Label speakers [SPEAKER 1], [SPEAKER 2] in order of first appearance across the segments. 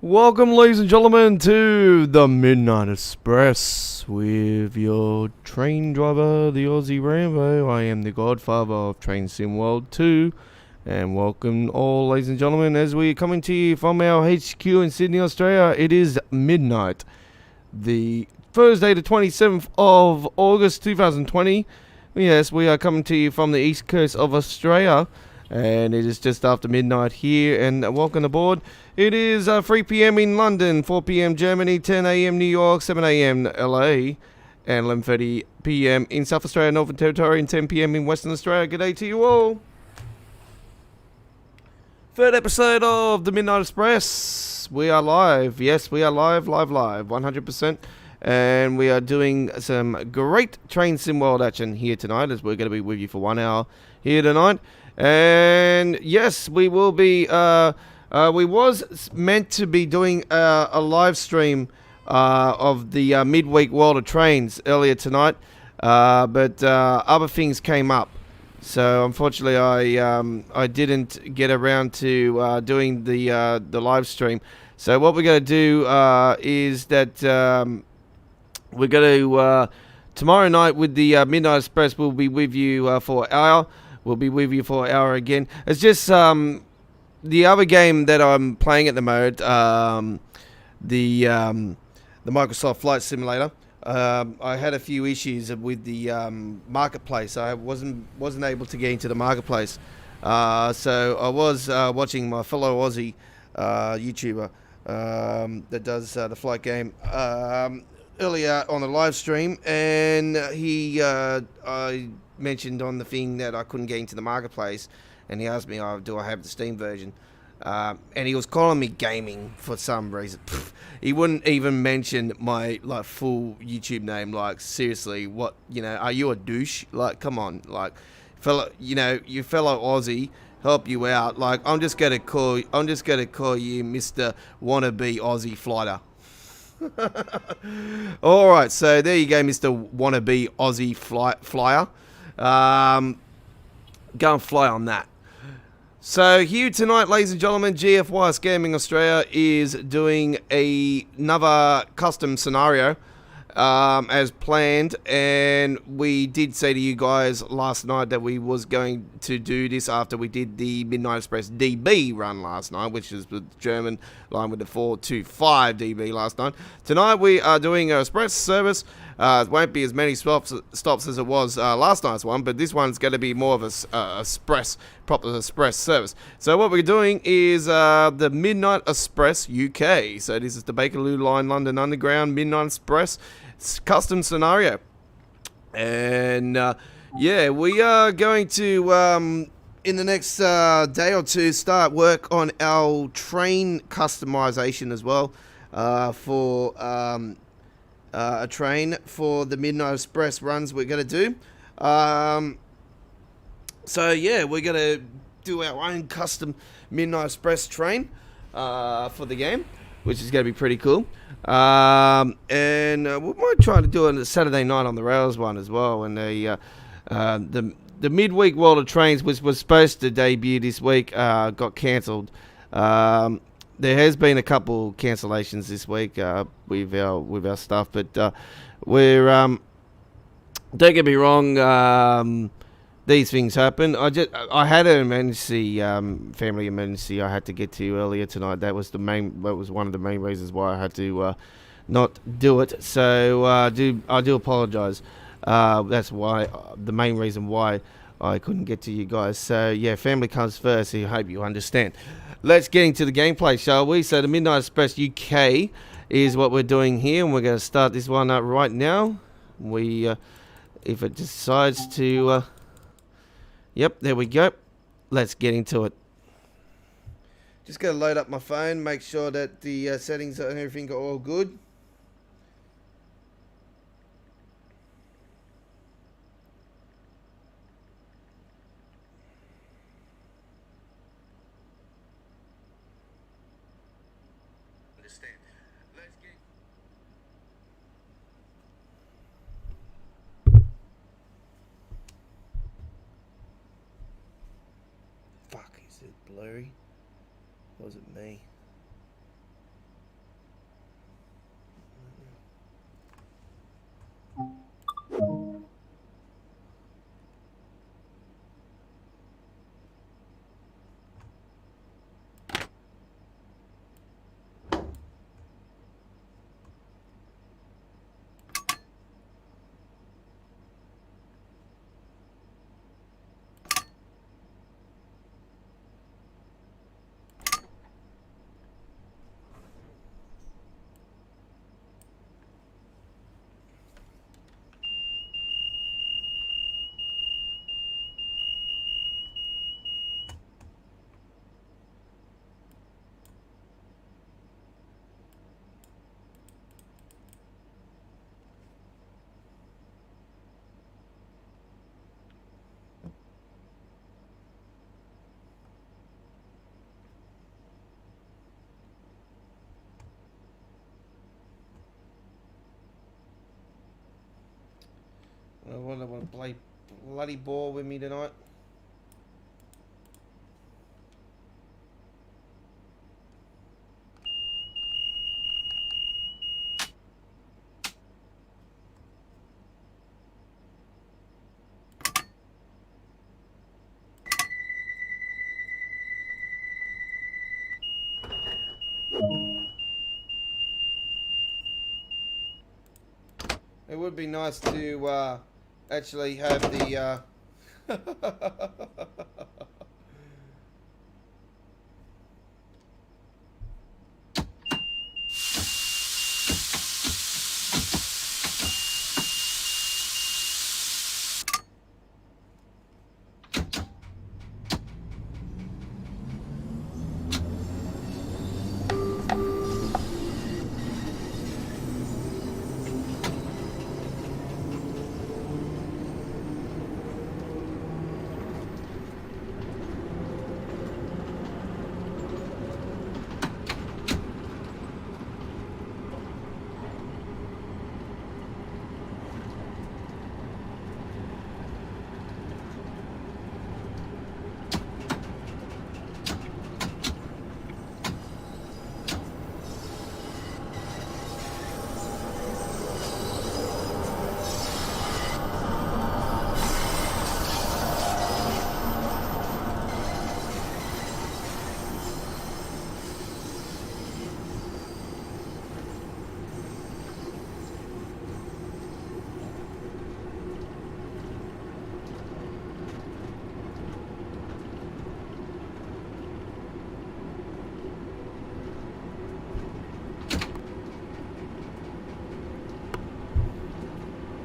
[SPEAKER 1] Welcome, ladies and gentlemen, to the Midnight Express with your train driver, the Aussie Rambo. I am the godfather of Train Sim World 2, and welcome all, ladies and gentlemen, as we are coming to you from our HQ in Sydney, Australia. It is midnight, the Thursday, the 27th of August 2020. Yes, we are coming to you from the east coast of Australia, and it is just after midnight here, and welcome aboard. It is 3 p.m. in London, 4 p.m. Germany, 10 a.m. New York, 7 a.m. LA, and 11:30 p.m. in South Australia, Northern Territory, and 10 p.m. in Western Australia. Good day to you all. Third episode of the Midnight Express. We are live. Yes, we are live, 100%. And we are doing some great Train Sim World action here tonight, as we're going to be with you for 1 hour here tonight. And yes, we will be... we was meant to be doing a live stream of the midweek World of Trains earlier tonight, but other things came up. So unfortunately, I didn't get around to doing the live stream. So what we're going to do is that we're going to tomorrow night with the Midnight Express. We'll be with you for an hour. We'll be with you for an hour again. It's just the other game that I'm playing at the moment, the Microsoft Flight Simulator. I had a few issues with the marketplace. I wasn't able to get into the marketplace, so I was watching my fellow Aussie YouTuber that does the flight game earlier on the live stream, and I mentioned on the thing that I couldn't get into the marketplace, and he asked me, do I have the Steam version? And he was calling me gaming for some reason. He wouldn't even mention my full YouTube name. Like, seriously, what, are you a douche? Like, come on, like, your fellow Aussie help you out. Like, I'm just gonna call you Mr. Wannabe Aussie Flighter. All right, so there you go, Mr. Wannabe Aussie Flyer. Go and fly on that. So here tonight, ladies and gentlemen, GFY Scamming Australia is doing another custom scenario as planned, and we did say to you guys last night that we was going to do this after we did the Midnight Express DB run last night, which is the German line with the 425 DB last night. Tonight we are doing an express service. It won't be as many stops as it was last night's one, but this one's going to be more of a proper express service. So what we're doing is the Midnight Express UK. So this is the Bakerloo Line London Underground Midnight Express custom scenario. And yeah, we are going to in the next day or two start work on our train customization as well for a train for the Midnight Express runs we're going to do. So yeah, we're going to do our own custom Midnight Express train for the game, which is going to be pretty cool. And we might try to do it on a Saturday night on the rails one as well. And the midweek World of Trains, which was supposed to debut this week, got cancelled. There has been a couple cancellations this week with our stuff, but we're don't get me wrong, these things happen. I had an emergency, family emergency I had to get to earlier tonight. That was one of the main reasons why I had to not do it. So I do apologise. That's why the main reason why I couldn't get to you guys. So yeah, family comes first. So I hope you understand. Let's get into the gameplay, shall we? So the Midnight Express UK is what we're doing here, and we're going to start this one up right now. If it decides to... Yep, there we go. Let's get into it. Just going to load up my phone, make sure that the settings and everything are all good. Fuck, is it blurry? Or was it me? I want to play bloody ball with me tonight. It would be nice to actually have the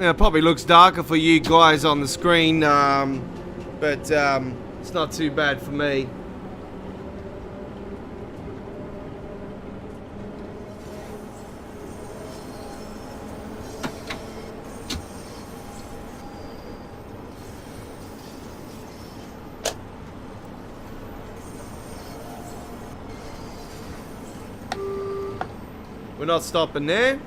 [SPEAKER 1] Now, it probably looks darker for you guys on the screen, but it's not too bad for me. We're not stopping there.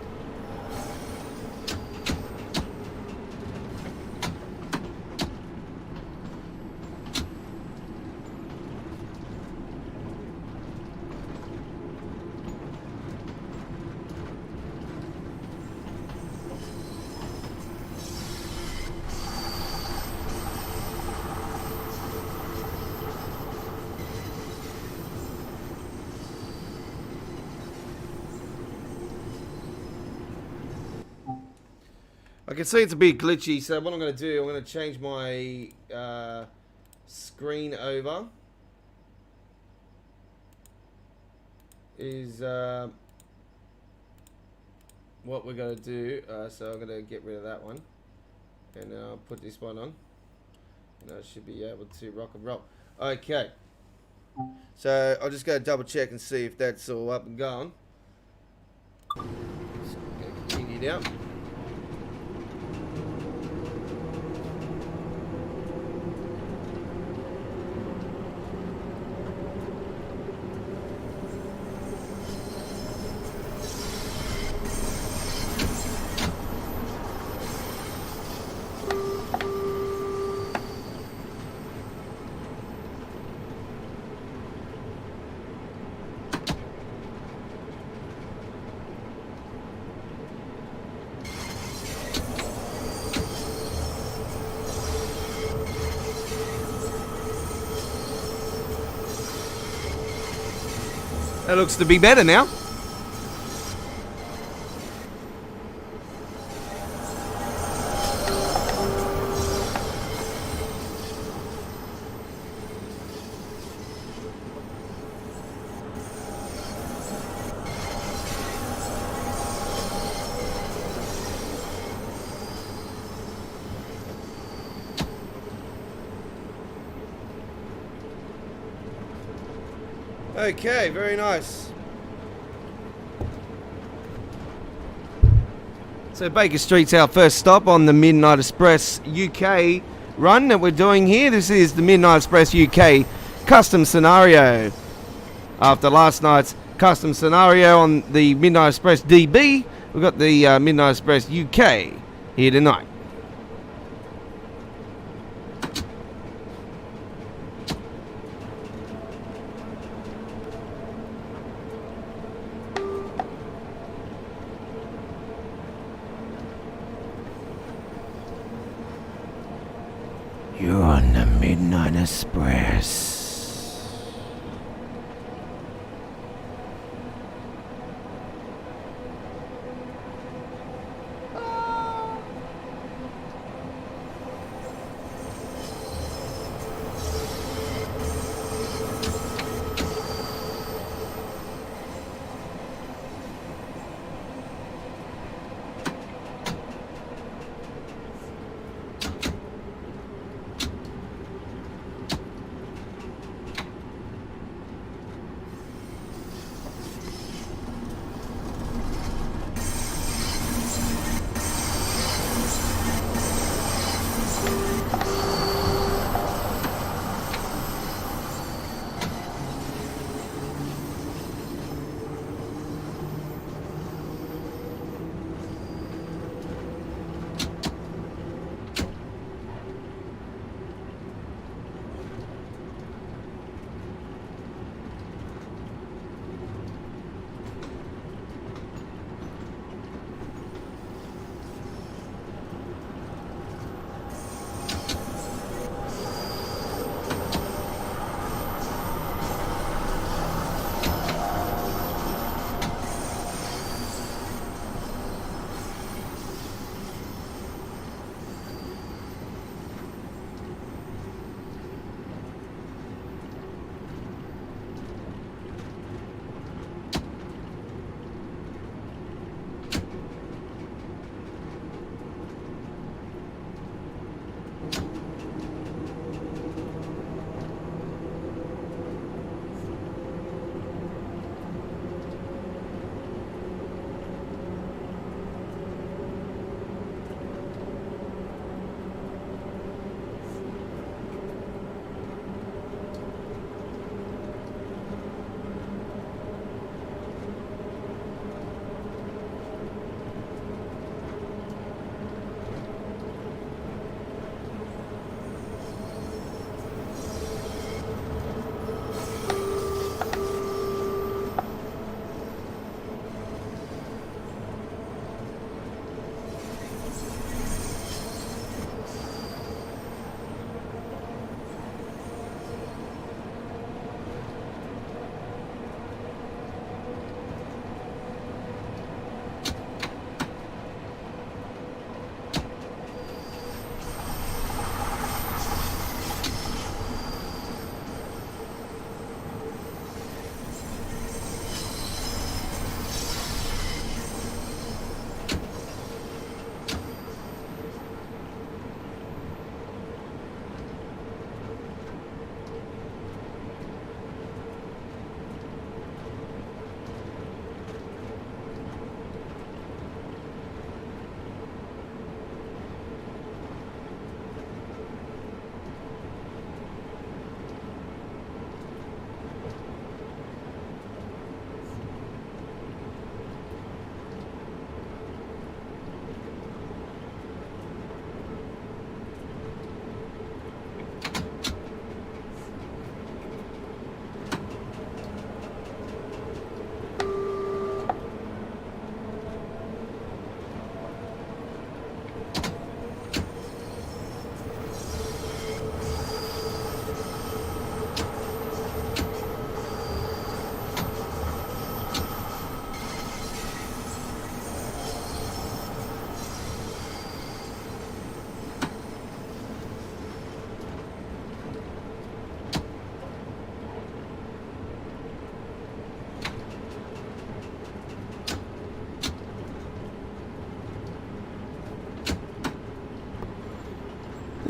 [SPEAKER 1] I can see it's a bit glitchy, so what I'm going to do, I'm going to change my screen over. Is what we're going to do. So I'm going to get rid of that one. And I'll put this one on. And I should be able to rock and roll. Okay. So I'll just go double check and see if that's all up and going. So I'm going to continue now. That looks to be better now. Okay, very nice. So Baker Street's our first stop on the Midnight Express UK run that we're doing here. This is the Midnight Express UK custom scenario. After last night's custom scenario on the Midnight Express DB, we've got the Midnight Express UK here tonight. You're on the Midnight Express.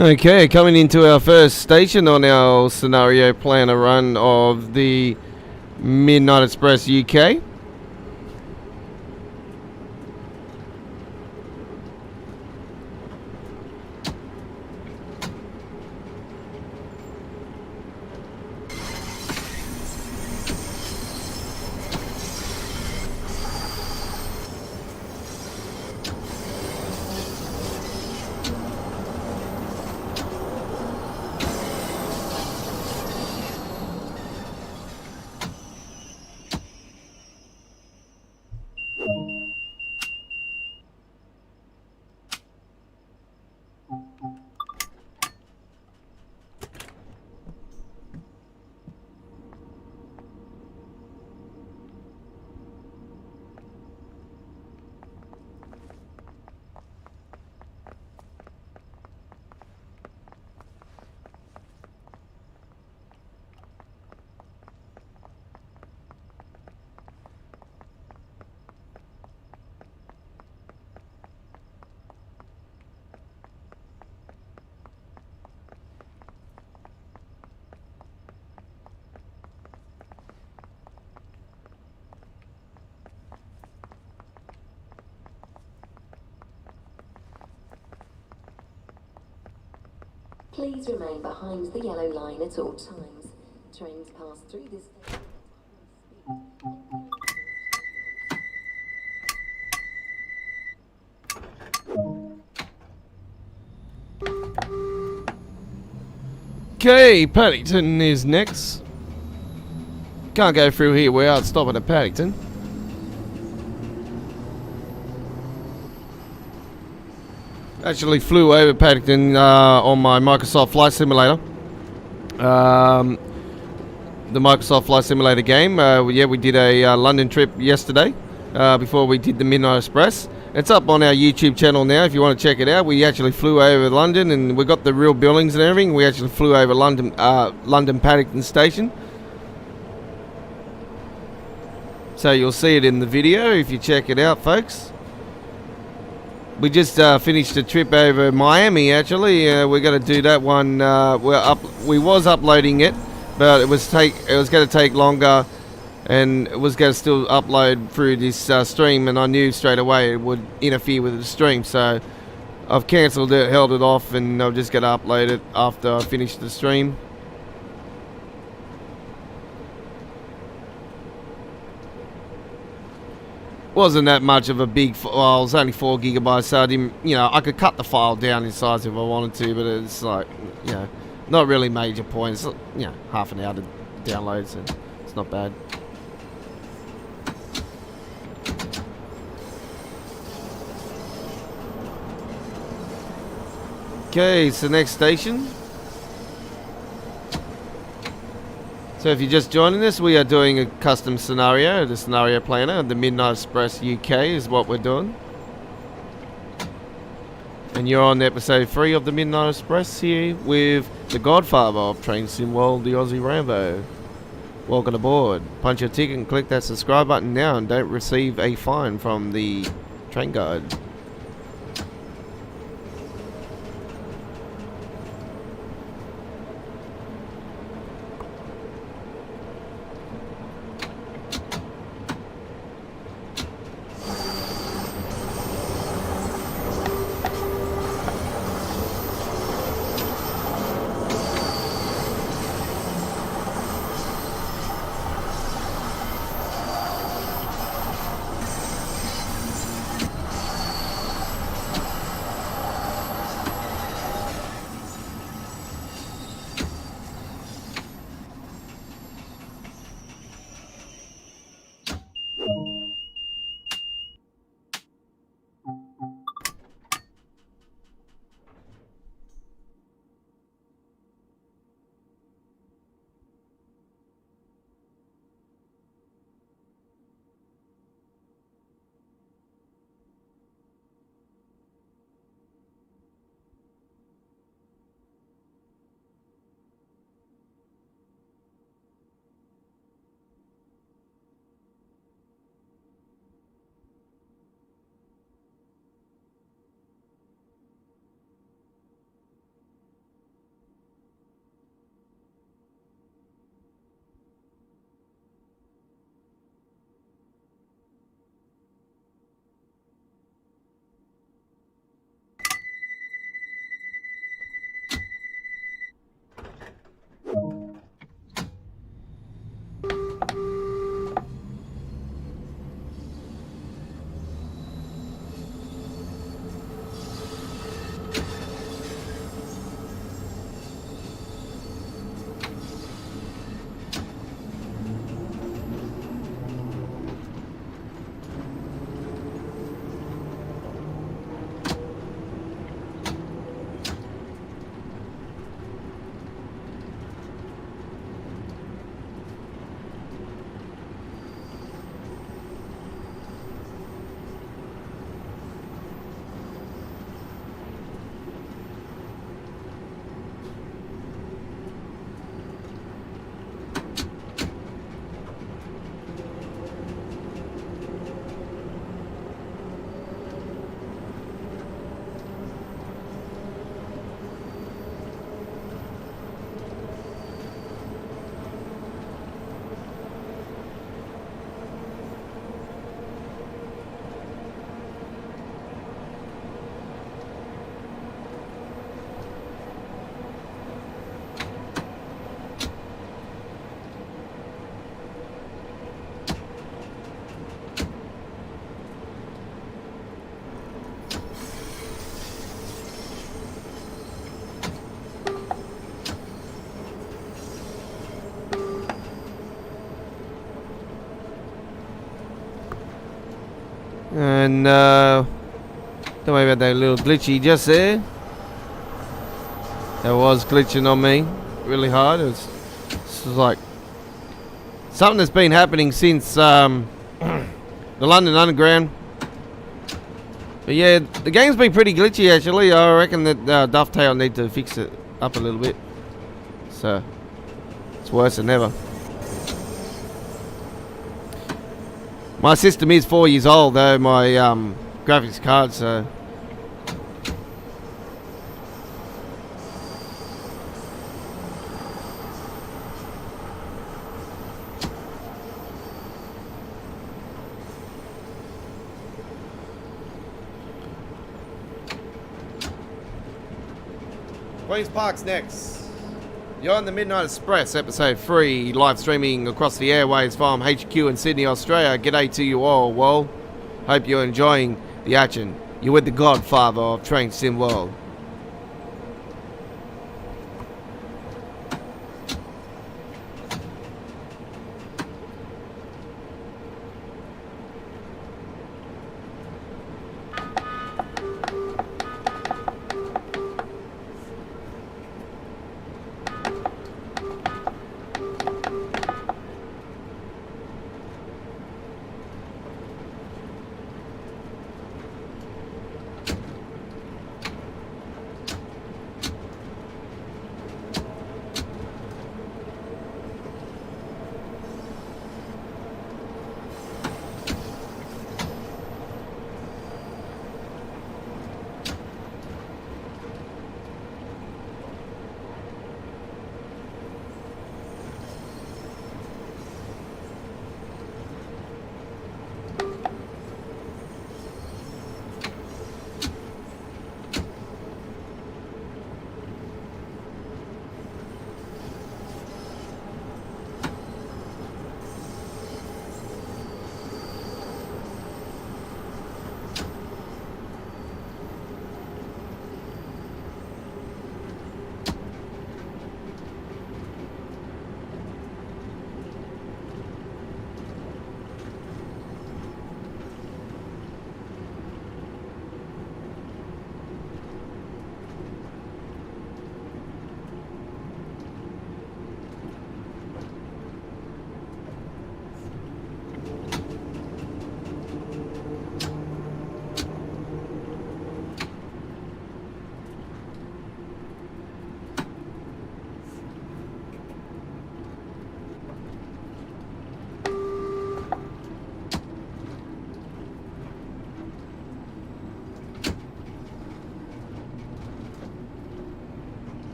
[SPEAKER 1] Okay, coming into our first station on our scenario planner run of the Midnight Express UK.
[SPEAKER 2] Please remain behind the yellow line at all times. Trains pass through this station.
[SPEAKER 1] Okay, Paddington is next. Can't go through here without stopping at Paddington. Actually flew over Paddington on my Microsoft Flight Simulator. The Microsoft Flight Simulator game. Yeah, we did a London trip yesterday before we did the Midnight Express. It's up on our YouTube channel now if you want to check it out. We actually flew over London and we got the real buildings and everything. We actually flew over London Paddington Station. So you'll see it in the video if you check it out, folks. We just finished a trip over Miami. Actually, we're going to do that one. We was uploading it, but it was going to take longer, and it was going to still upload through this stream. And I knew straight away it would interfere with the stream, so I've cancelled it, held it off, and I'm just going to upload it after I finish the stream. Wasn't that much of a big well, it was only 4 gigabytes, so I didn't, I could cut the file down in size if I wanted to, but it's like, not really major points. Half an hour to download, so it's not bad. Okay, so next station. So if you're just joining us, we are doing a custom scenario, the scenario planner. The Midnight Express UK is what we're doing. And you're on episode 3 of the Midnight Express here with the godfather of Train Sim World, the Aussie Rambo. Welcome aboard. Punch your ticket and click that subscribe button now and don't receive a fine from the train guide. And don't worry about that little glitchy just there. That was glitching on me really hard. This was like something that's been happening since the London Underground. But yeah, the game's been pretty glitchy actually. I reckon that Dovetail need to fix it up a little bit. So it's worse than ever. My system is 4 years old though, my graphics card, so Queen's Park's next. You're on the Midnight Express, episode 3, live streaming across the airwaves from HQ in Sydney, Australia. G'day to you all, well. Hope you're enjoying the action. You're with the godfather of Train Sim World.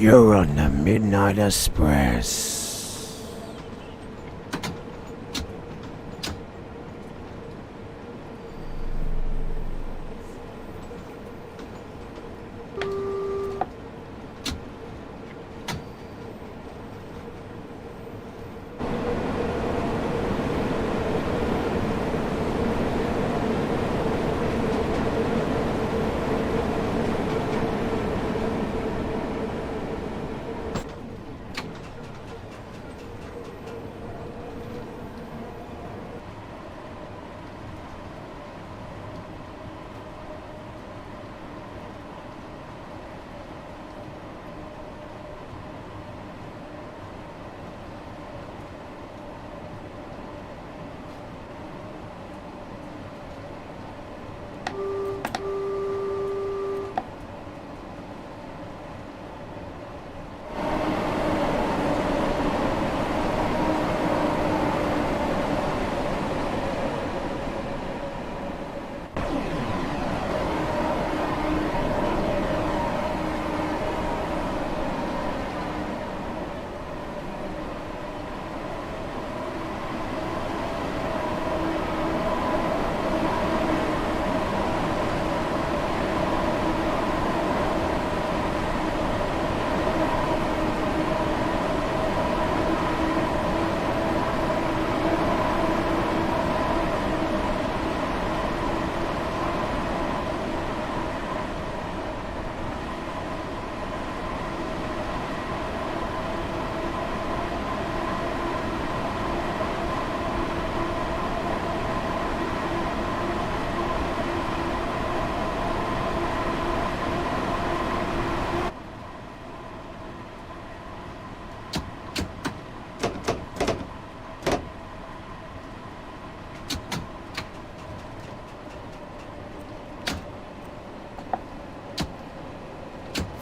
[SPEAKER 3] You're on the Midnight Express.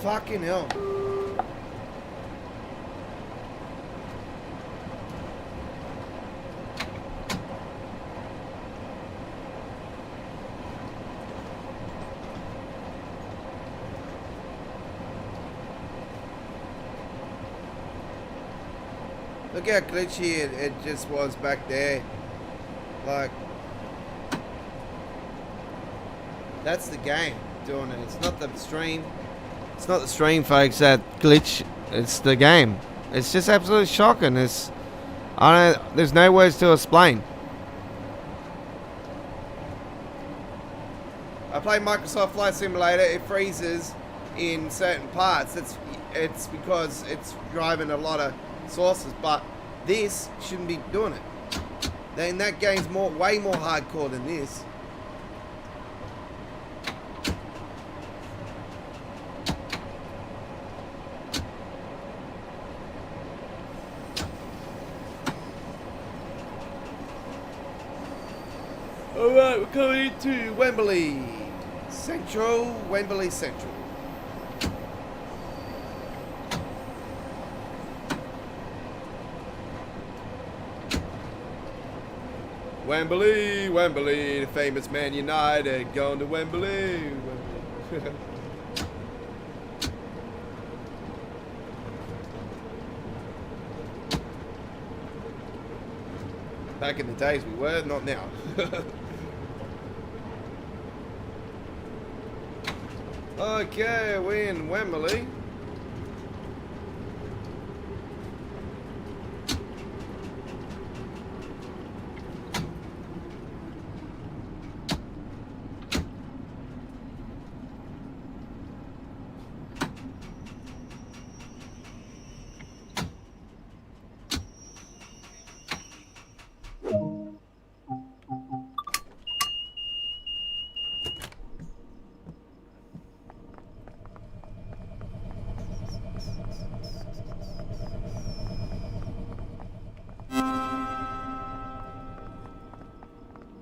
[SPEAKER 1] Fucking hell. Look how glitchy it just was back there. Like, that's the game doing it. It's not the stream. It's not the stream, folks, that glitch. It's the game. It's just absolutely shocking. There's no words to explain. I play Microsoft Flight Simulator. It freezes in certain parts. It's because it's driving a lot of sources, but this shouldn't be doing it. Then that game's way more hardcore than this. Alright, we're coming into Wembley Central. Wembley Central. Wembley, Wembley, the famous Man United, going to Wembley. Wembley. Back in the days we were, not now. Okay, we're in Wembley.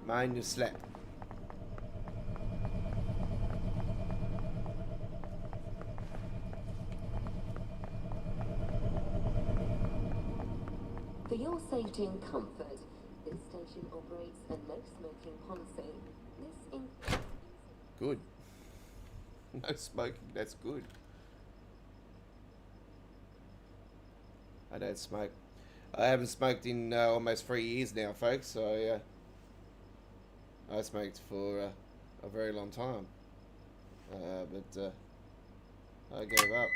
[SPEAKER 1] Mind your slap.
[SPEAKER 2] For your safety and comfort, this station operates a no smoking policy. This includes
[SPEAKER 1] Good. No smoking, that's good. I don't smoke. I haven't smoked in almost 3 years now, folks, so I smoked for a very long time. But I gave up.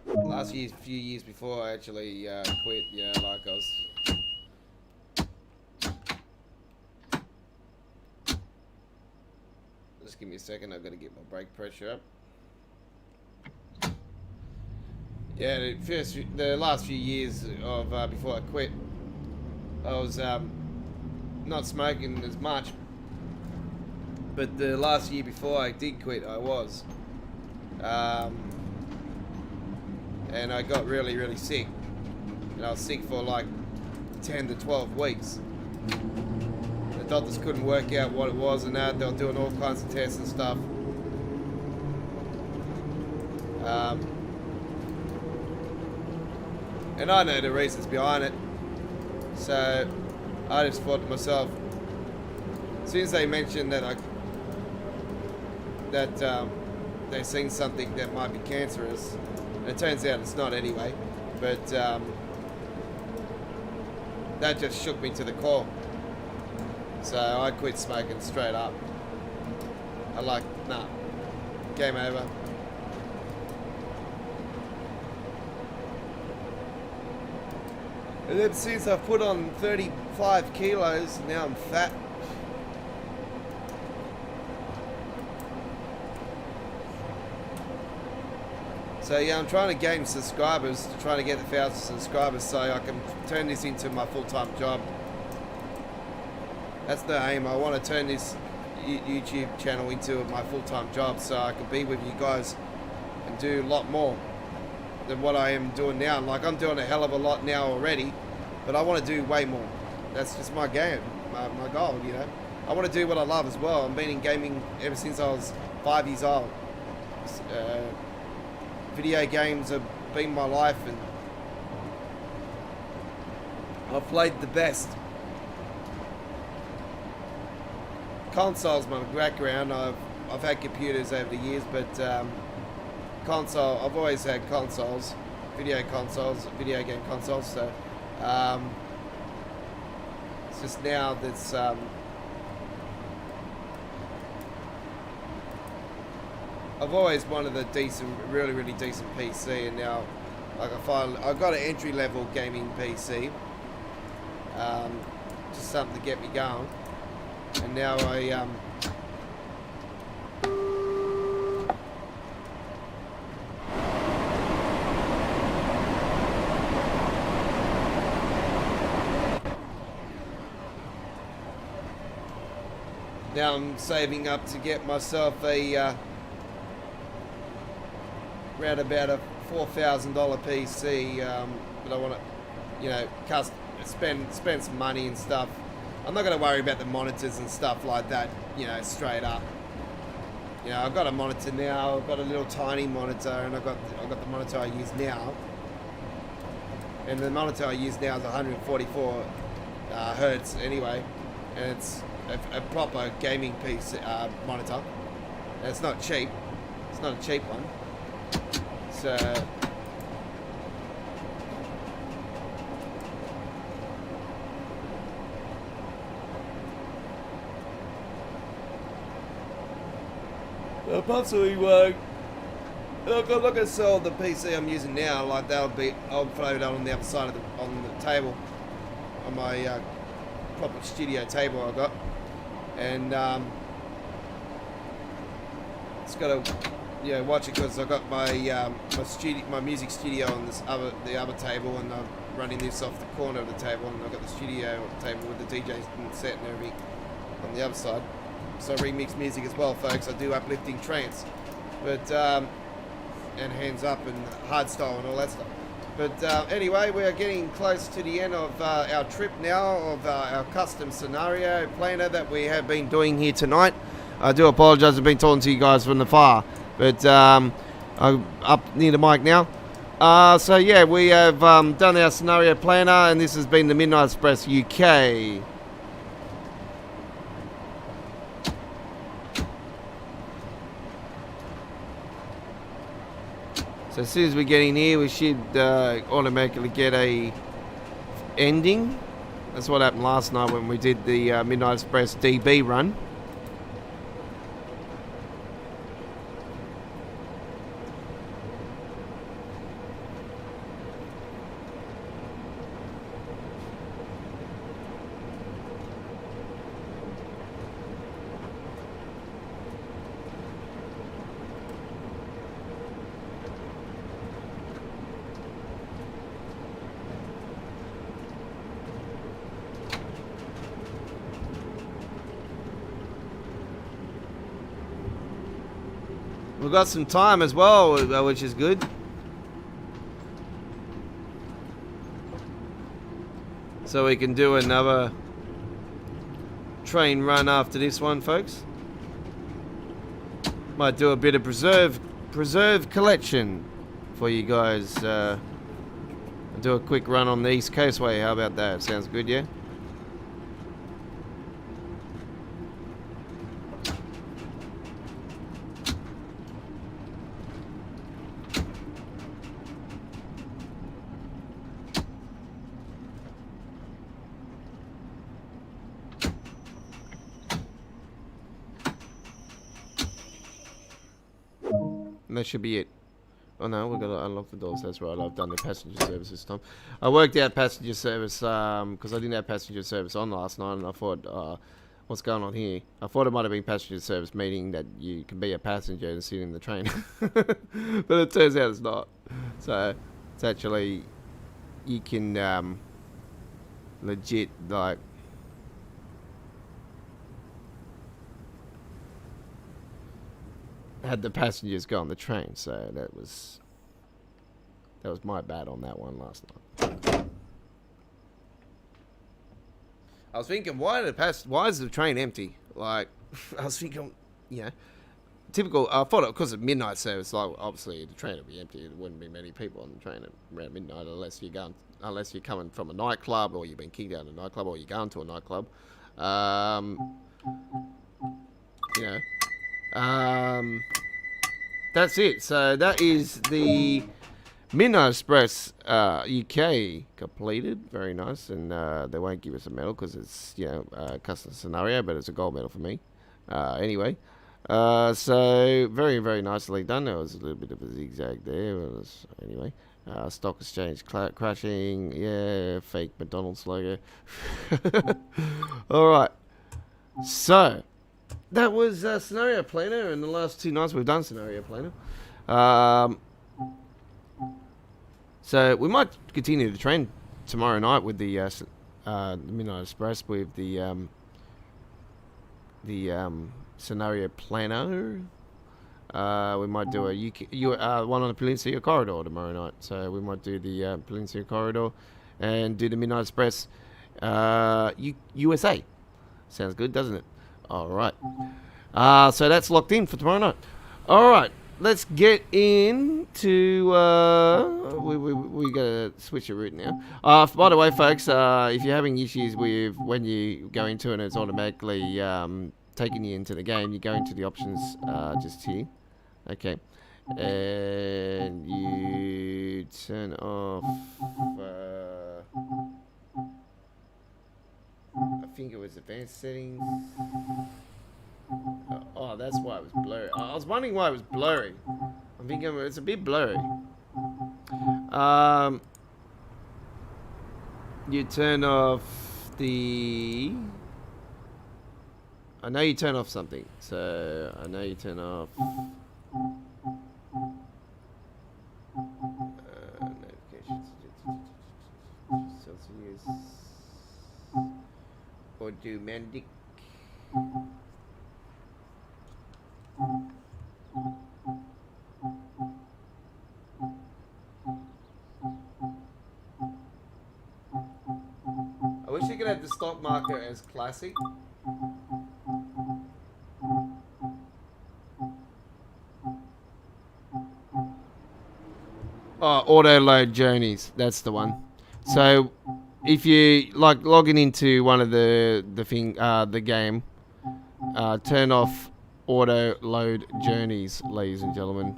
[SPEAKER 1] Last few years before I actually quit, like I was... Just give me a second, I've got to get my brake pressure up. Yeah, the last few years of before I quit, I was not smoking as much, but the last year before I did quit, I was. And I got really, really sick. And I was sick for like 10 to 12 weeks. The doctors couldn't work out what it was and that. They were doing all kinds of tests and stuff. And I know the reasons behind it. So I just thought to myself, as soon as they mentioned that they've seen something that might be cancerous, and it turns out it's not anyway, but that just shook me to the core. So I quit smoking straight up. I like, nah, game over. And then since I've put on 35 kilos, now I'm fat. So yeah, I'm trying to gain subscribers, trying to get 1,000 subscribers so I can turn this into my full-time job. That's the aim. I want to turn this YouTube channel into my full-time job so I can be with you guys and do a lot more than what I am doing now. Like, I'm doing a hell of a lot now already, but I want to do way more. That's just my game, my goal, you know. I want to do what I love as well. I've been in gaming ever since I was 5 years old. Video games have been my life, and I've played the best. Consoles my background. I've had computers over the years, but console. I've always had consoles, video game consoles. So it's just now that's I've always wanted a decent, really decent PC, and now like I got an entry level gaming PC, just something to get me going, and now now I'm saving up to get myself a around about a $4,000 PC, but I want to, spend some money and stuff. I'm not going to worry about the monitors and stuff like that, straight up. I've got a monitor now. I've got a little tiny monitor, and I've got the monitor I use now. And the monitor I use now is 144 hertz anyway, and it's a proper gaming PC monitor. And it's not cheap. It's not a cheap one. So I'll possibly I'm not gonna sell the PC I'm using now. Like I'll throw it on the other side of on the table, on my proper studio table I got, and it's got a watch it because I got my my music studio on the other table, and I'm running this off the corner of the table, and I've got the studio table with the DJs and set and everything on the other side. So I remix music as well, folks. I do uplifting trance, but and hands up and hardstyle and all that stuff. But anyway, we are getting close to the end of our trip now, of our custom scenario planner that we have been doing here tonight. I do apologise, I've been talking to you guys from the far, but I'm up near the mic now. So yeah, we have done our scenario planner, and this has been the Midnight Express UK. So as soon as we get in here, we should automatically get a ending. That's what happened last night when we did the Midnight Express DB run. We've got some time as well, which is good. So we can do another train run after this one, folks. Might do a bit of preserve collection for you guys. Do a quick run on the East Coastway. How about that? Sounds good, yeah? And that should be it. Oh no, we've got to unlock the doors. That's right, I've done the passenger service this time. I worked out passenger service because I didn't have passenger service on last night, and I thought, what's going on here? I thought it might have been passenger service, meaning that you can be a passenger and sit in the train. But it turns out it's not. So it's actually, you can legit, like, had the passengers go on the train, so that was my bad on that one last night. I was thinking, why is the train empty? Like, I was thinking, you know, typical. I thought because of midnight service, like obviously the train would be empty. There wouldn't be many people on the train around midnight unless you're coming from a nightclub or you've been kicked out of a nightclub or you're going to a nightclub. You know, that's it. So that is the Midnight Express UK completed. Very nice, and they won't give us a medal because it's a custom scenario, but it's a gold medal for me. Anyway, so very very nicely done. There was a little bit of a zigzag there. Anyway, stock exchange crashing. Yeah, fake McDonald's logo. All right, so that was Scenario Planner, and the last 2 nights we've done Scenario Planner. So we might continue the trend tomorrow night with the Midnight Express with the Scenario Planner. We might do one on the Peninsula Corridor tomorrow night. So we might do the Peninsula Corridor and do the Midnight Express USA. Sounds good, doesn't it? All right. So that's locked in for tomorrow night. All right. Let's get into. We gotta switch a route now. By the way, folks, if you're having issues with when you go into it and it's automatically taking you into the game, you go into the options just here. Okay. And you turn off. I think it was advanced settings. Oh, that's why it was blurry. I was wondering why it was blurry. I'm thinking it's a bit blurry. You turn off the... I know you turn off something. So, I know you turn off... notifications. Celsius. Automatic. I wish you could have the stock market as classic. Oh, auto load journeys. That's the one. So, if you like logging into one of the game, turn off auto load journeys, ladies and gentlemen.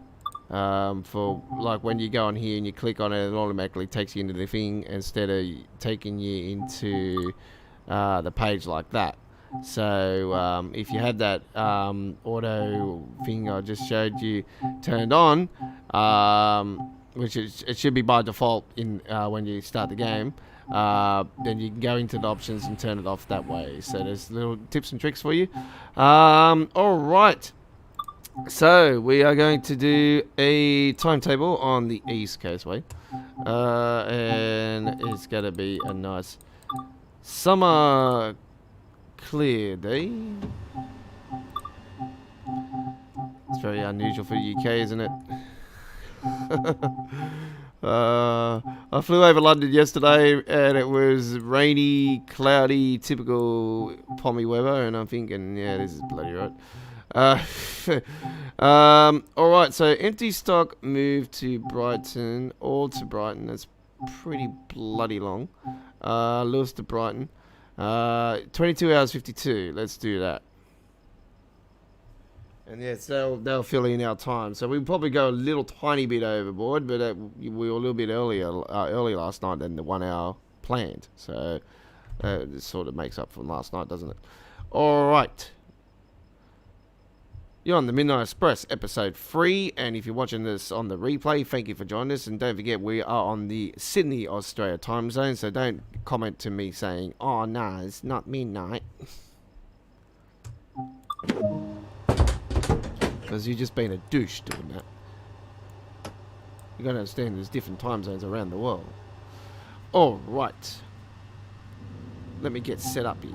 [SPEAKER 1] For like when you go on here and you click on it, it automatically takes you into the thing instead of taking you into the page like that. So if you had that auto thing I just showed you turned on, which it should be by default in when you start the game, then you can go into the options and turn it off that way. So there's little tips and tricks for you. All right. So we are going to do a timetable on the East Coast Way, and it's going to be a nice summer clear day. It's very unusual for the UK, isn't it? I flew over London yesterday and it was rainy, cloudy, typical pommy weather, and I'm thinking, yeah, this is bloody right. Alright, so empty stock moved to Brighton, all to Brighton. That's pretty bloody long. Lewis to Brighton. 22 hours 52. Let's do that. And yes, they'll fill in our time. So we'll probably go a little tiny bit overboard, but we were a little bit early last night than the 1 hour planned. So this sort of makes up from last night, doesn't it? Alright. You're on the Midnight Express, episode 3, and if you're watching this on the replay, thank you for joining us, and don't forget we are on the Sydney, Australia time zone, so don't comment to me saying, oh no, it's not midnight. Because you're just being a douche doing that. You gotta understand there's different time zones around the world. Alright. Let me get set up here.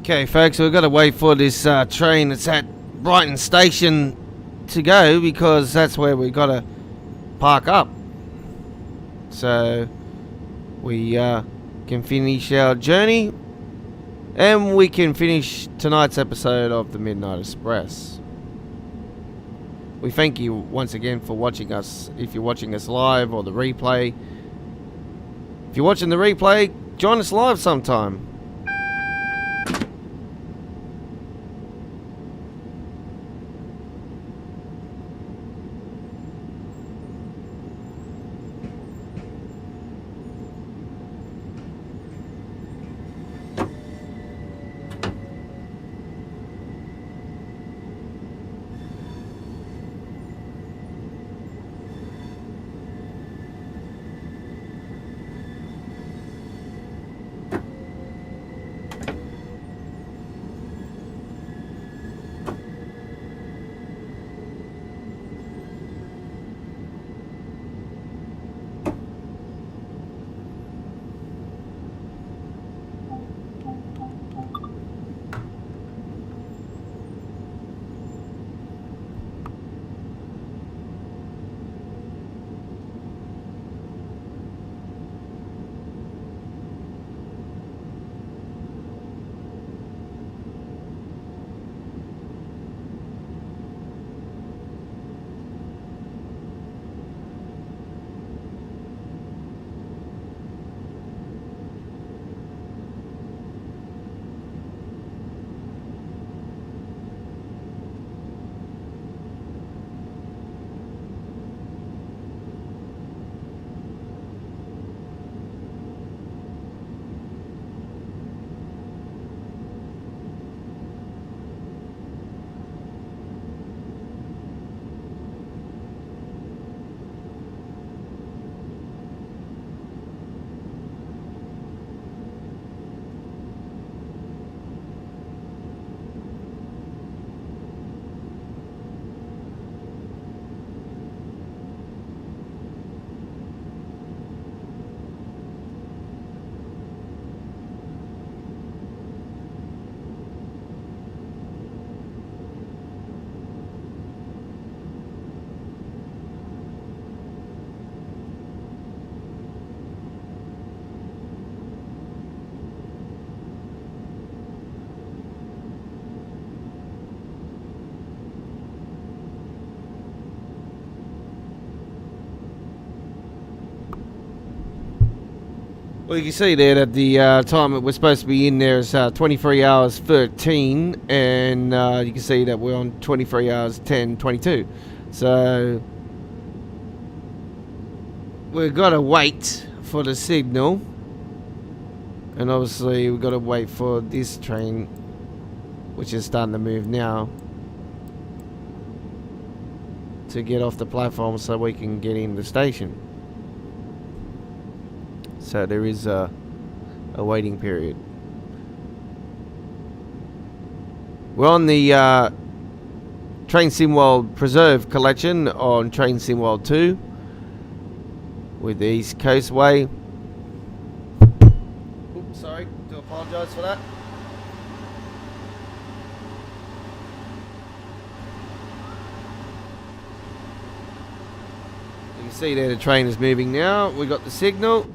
[SPEAKER 1] Okay, folks, we've got to wait for this train that's at Brighton Station to go because that's where we've got to park up. So we can finish our journey and we can finish tonight's episode of the Midnight Express. We thank you once again for watching us. If you're watching us live or the replay, if you're watching the replay, join us live sometime. Well, you can see there that the time that we're supposed to be in there is 23 hours 13, and you can see that we're on 23 hours 10, 22. So we've got to wait for the signal, and obviously we've got to wait for this train, which is starting to move now, to get off the platform so we can get in the station. So there is a waiting period. We're on the Train Sim World Preserve collection on Train Sim World 2 with the East Coast Way. Oops, sorry, do apologise for that. You can see there the train is moving now. We got the signal.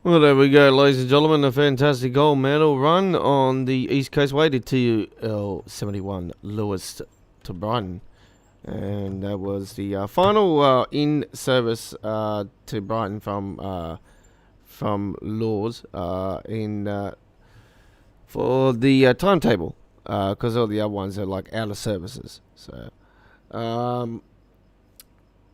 [SPEAKER 1] Well, there we go, ladies and gentlemen. A fantastic gold medal run on the East Coast Way to TL71 Lewis to Brighton. And that was the final in-service to Brighton from Laws for the timetable, because all the other ones are like out of services. So, all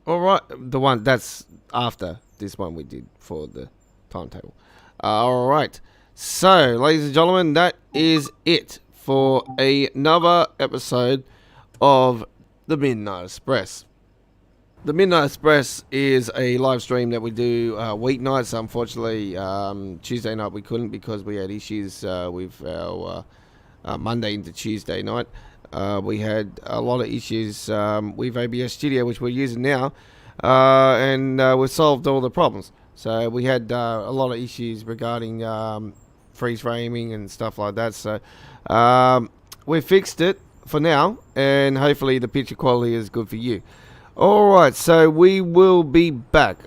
[SPEAKER 1] right, the one that's after this one we did for the timetable. All right, so ladies and gentlemen, that is it for another episode of the Midnight Express. The Midnight Express is a live stream that we do weeknights. Unfortunately, Tuesday night we couldn't because we had issues with our Monday into Tuesday night. We had a lot of issues with OBS Studio, which we're using now, and we've solved all the problems. So we had a lot of issues regarding freeze framing and stuff like that. So we fixed it for now, and hopefully the picture quality is good for you. Alright, so we will be back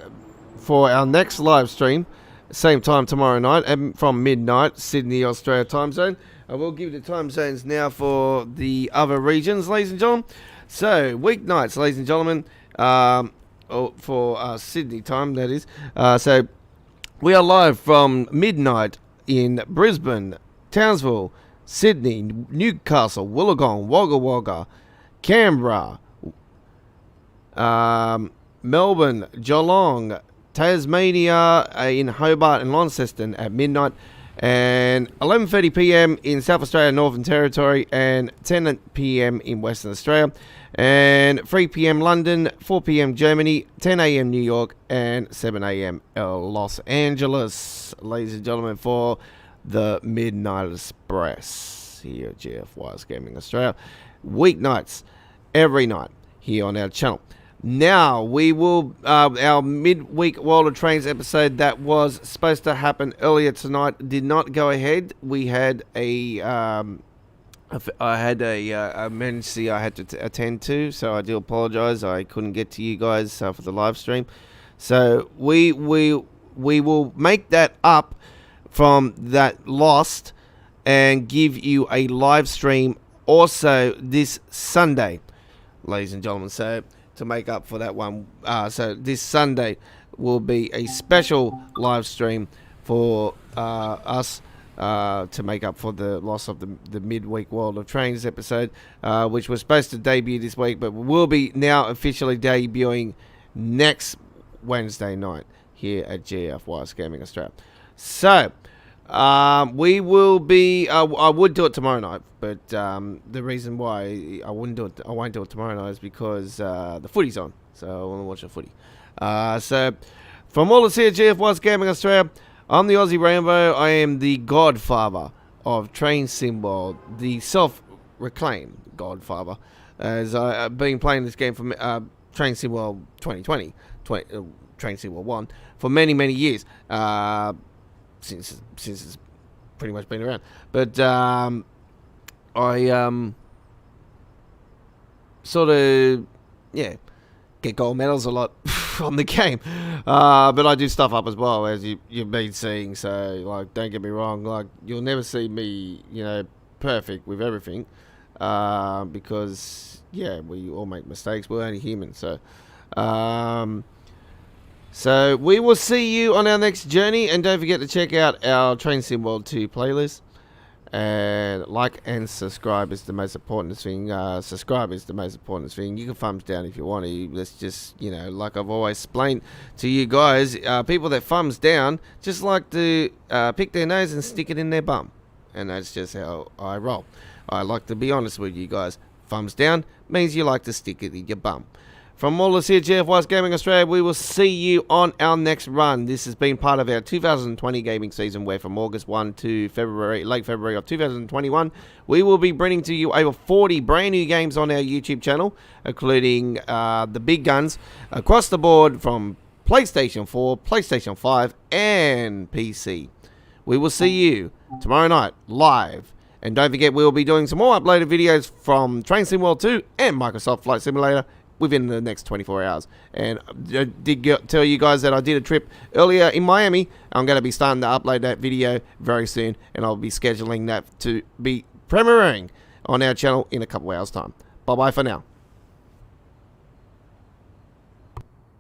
[SPEAKER 1] for our next live stream, same time tomorrow night, from midnight, Sydney, Australia time zone. I will give you the time zones now for the other regions, ladies and gentlemen. So, weeknights, ladies and gentlemen, for Sydney time, that is. So, we are live from midnight in Brisbane, Townsville, Sydney, Newcastle, Wollongong, Wagga Wagga, Canberra, Melbourne, Geelong, Tasmania, in Hobart and Launceston at midnight, and 11:30 p.m. in South Australia, Northern Territory, and 10 p.m. in Western Australia, and 3 p.m. London, 4 p.m. Germany, 10 a.m. New York, and 7 a.m. Los Angeles, ladies and gentlemen, for the Midnight Express here at GFY's Gaming Australia. Weeknights, every night here on our channel. Now, we will, our midweek World of Trains episode that was supposed to happen earlier tonight did not go ahead. We had I had a emergency I had to attend to, so I do apologize. I couldn't get to you guys for the live stream. So, we will make that up from that lost and give you a live stream also this Sunday, ladies and gentlemen. So, to make up for that one, so this Sunday will be a special live stream for us to make up for the loss of the midweek World of Trains episode, which was supposed to debut this week, but will be now officially debuting next Wednesday night here at GFY's Gaming Australia. So we will be. I would do it tomorrow night, but the reason why I won't do it tomorrow night is because the footy's on, so I want to watch the footy. So from all of us here at GFY's Gaming Australia, I'm the Aussie Rainbow. I am the godfather of Train Sim World, the self-reclaimed godfather, as I've been playing this game for Train Sim World 2020, Train Sim World 1 for many years. Since it's pretty much been around, but I sort of get gold medals a lot from the game, but I do stuff up as well, as you've been seeing. So like, don't get me wrong, like you'll never see me perfect with everything, because we all make mistakes. We're only human. So we will see you on our next journey, and don't forget to check out our Train Sim World 2 playlist. And like and subscribe is the most important thing. Subscribe is the most important thing. You can thumbs down if you want to. Let's just, like I've always explained to you guys, people that thumbs down just like to pick their nose and stick it in their bum. And that's just how I roll. I like to be honest with you guys. Thumbs down means you like to stick it in your bum. From all of us here at GFY's Gaming Australia, we will see you on our next run. This has been part of our 2020 gaming season, where from August 1 to late February of 2021, we will be bringing to you over 40 brand new games on our YouTube channel, including the big guns across the board from PlayStation 4, PlayStation 5, and PC. We will see you tomorrow night live. And don't forget, we will be doing some more uploaded videos from Train Sim World 2 and Microsoft Flight Simulator within the next 24 hours. And I did tell you guys that I did a trip earlier in Miami. I'm going to be starting to upload that video very soon, and I'll be scheduling that to be premiering on our channel in a couple hours time. Bye bye for now.